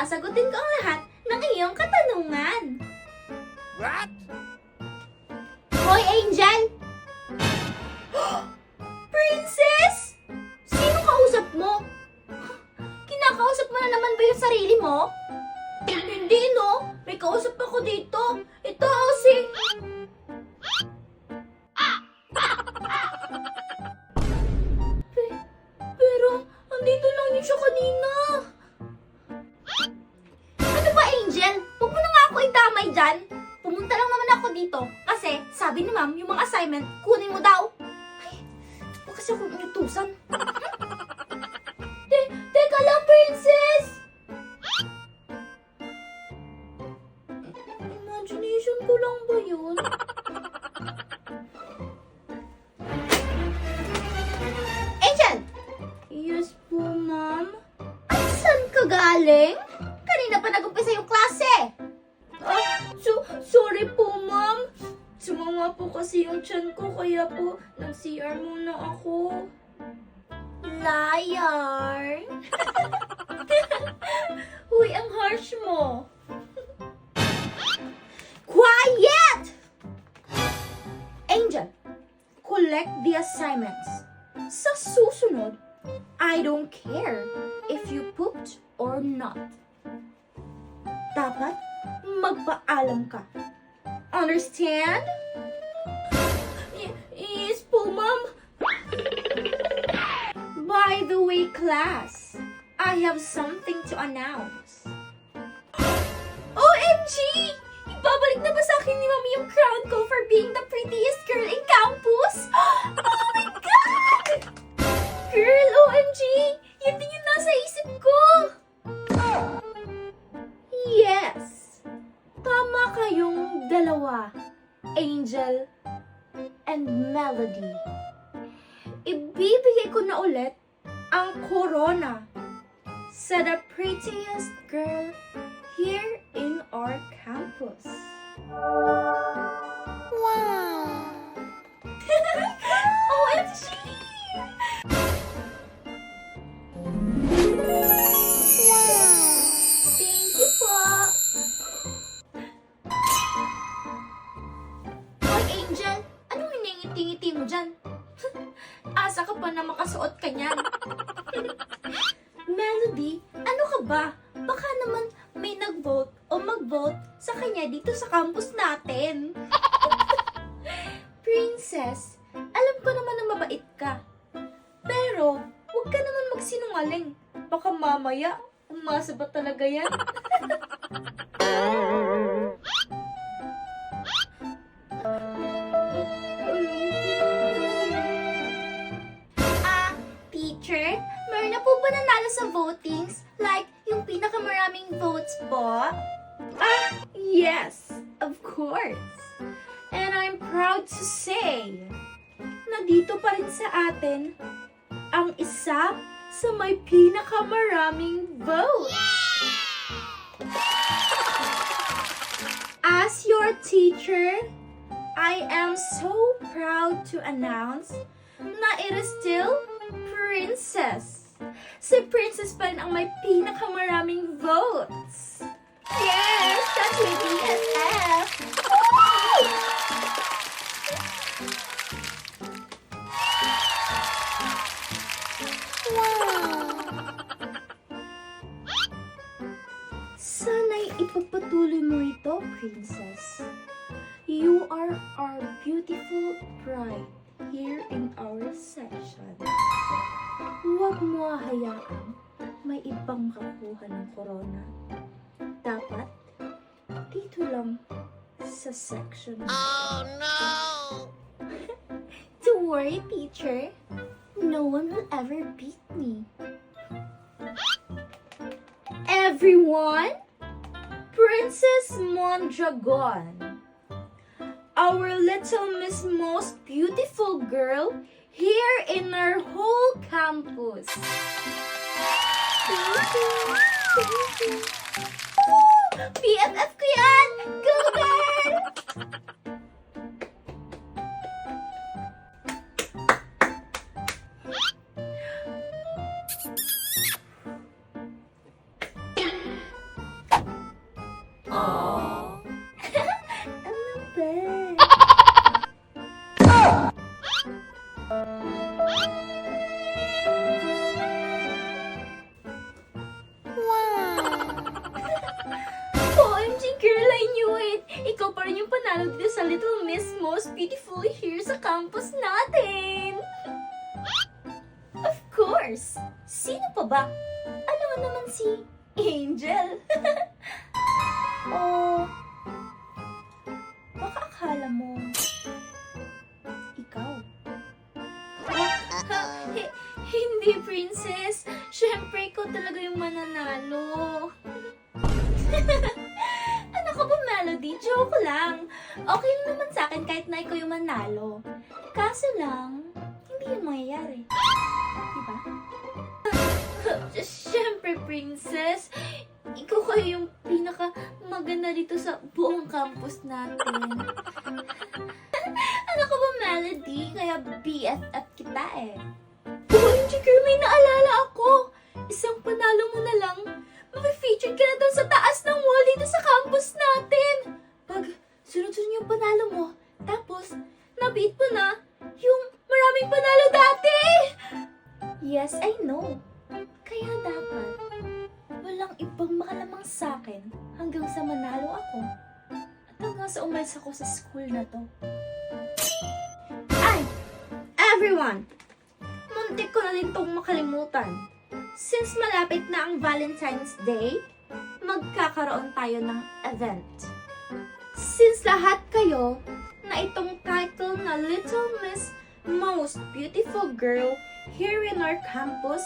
sasagutin ko ang lahat ng iyong katanungan. What? Hoy, Angel! Princess! Sino kausap mo? Kinakausap mo na naman ba yung sarili mo? Hindi, no? May kausap ako dito. Ito, si... Pero, andito lang yun siya kanina. Ano ba, Angel? Huwag mo na nga ako itamay dyan. Pumunta lang naman ako dito. Kasi, sabi ni ma'am, yung mga assignment, kunin mo daw. Ay, huwag kasi akong inutusan. Teka lang, princess! Imagination ko lang ba yun? Angel! Yes po, ma'am. Ay, saan ka galing? Kanina pa nag-umpisa yung klase. Sorry po, ma'am. Sumama po kasi yung tiyan ko, kaya po nag-CR muna ako. Liar! Huy, ang harsh mo. Quiet! Angel, collect the assignments. Sa susunod, I don't care if you pooped or not. Dapat magpaalam ka. Understand? Yes po, ma'am. By the way, class, I have something to announce. OMG! Ibabalik na ba sa akin ni Mami yung crown ko for being the prettiest girl in campus? Oh my God! Girl, OMG! Yan din yung nasa isip ko! Yes! Tama kayong dalawa, Angel and Melody. Ibibigay ko na ulit ang corona sa the prettiest girl here in our campus. Wow! OMG! Wow! Thank you po! Hoy, Angel! Anong hiningiti-ngiti mo dyan? Asa ka pa na makasuot ka niyan? Melody, ano ka ba? Baka naman may nag-vote o mag-vote sa kanya dito sa campus natin. Princess, alam ko naman na mabait ka. Pero, huwag ka naman magsinungaling. Baka mamaya, umasa ba talaga yan? Teacher, meron na po ba nanalo sa votings? Like, yung pinakamaraming votes po? Yes, of course. And I'm proud to say, na dito pa rin sa atin, ang isa sa may pinakamaraming votes. As your teacher, I am so proud to announce na it is still Princess. Si Princess pa rin ang may pinakamaraming votes. Yes, that's my BFF. Wow! Sana'y ipagpatuloy mo ito, Princess. You are our beautiful bride here in our section. Huwag mo hayaan may ibang kakuha ng corona. Dapat dito lang sa section. Oh no! Don't worry, teacher. No one will ever beat me. Everyone, Princess Mondragon, our little Miss Most Beautiful girl here in our whole campus. Thank you. Thank you. BFF ko yan! Go, girl! beautiful here sa campus natin. Of course! Sino pa ba? Alam mo naman si Angel. Oh, baka akala mo ikaw. Hindi, princess. Siyempre, ikaw talaga yung mananalo. Ano ka ba, Melody? Joke lang. Okay lang naman sa akin kahit na ikaw yung manalo. Kaso lang, hindi yun mangyayari. Diba? Siyempre, princess. Ikaw kayo yung pinaka-maganda dito sa buong campus natin. Ano ka ba, Melody? Kaya BFF kita eh. OMG girl, may naalala ako. Isang panalo mo na lang, mag-feature ka na doon sa taas ng wall dito sa campus natin. Pag sunod-sunod yung panalo mo, tapos nabeat mo na yung maraming panalo dati. Yes, I know. Kaya dapat walang ibang makalamang sa akin hanggang sa manalo ako at hanggang sa umalis ako sa school na to. Ay! Everyone! Muntik ko na din itong makalimutan. Since malapit na ang Valentine's Day, magkakaroon tayo ng event. Since lahat kayo na itong title na Little Miss Most Beautiful Girl here in our campus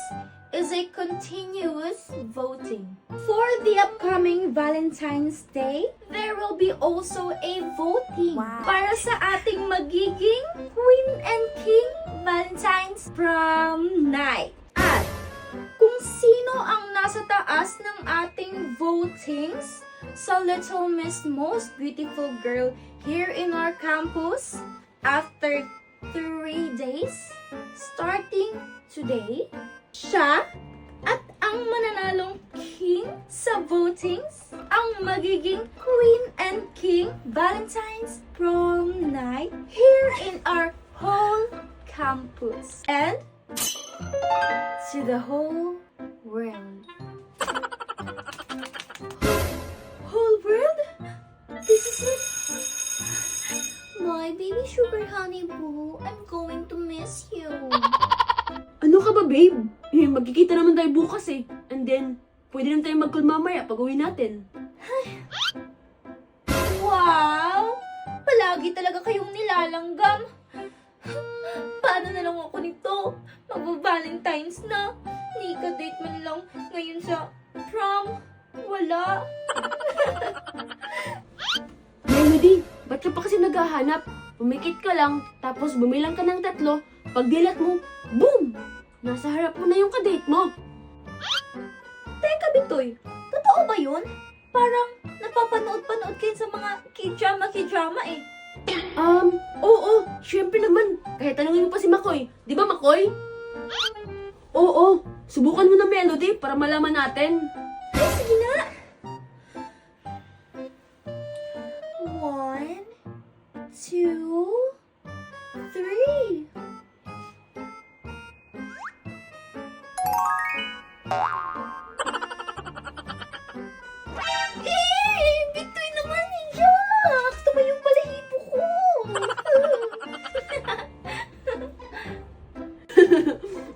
is a continuous voting. For the upcoming Valentine's Day, there will be also a voting para sa ating magiging Queen and King Valentine's Prom Night. At kung sino ang nasa taas ng ating votings sa Little Miss Most Beautiful Girl here in our campus, after 3 days, starting today, siya at ang mananalong king sa votings ang magiging Queen and King Valentine's Prom Night here in our whole campus and to the whole world. Whole world? This is it. My baby sugar honey boo, I'm going to miss you. Ano ka ba, babe? Magkikita naman tayo bukas eh. And then, pwede naman tayo mag-call mamaya pag uwi natin. Wow! Palagi talaga kayong nilalanggam. Paano na lang ako nito? Mag-Valentine's na. Hindi ka date man lang ngayon sa prom. Wala. Melody, ba't ka pa kasi naghahanap? Pumikit ka lang, tapos bumilang ka ng 3. Pag dilat mo, boom! Nasa harap mo na yung kadate mo. Teka, Bitoy. Totoo ba yun? Parang napapanood-panood kayo sa mga k-drama eh. Oo, syempre naman. Kahit tanungin mo pa si Makoy. Di ba, Makoy? Oo, subukan mo na Melody para malaman natin. Ay, sige na. 1, 2, 3. Bitoy naman ni Jax! Tumayo yung balahibo ko!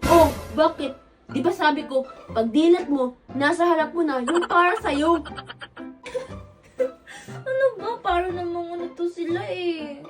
Oh, bakit? Di ba sabi ko, pag dilat mo, nasa harap mo na yung para sa'yo. Ano ba? Para namang ano to sila eh.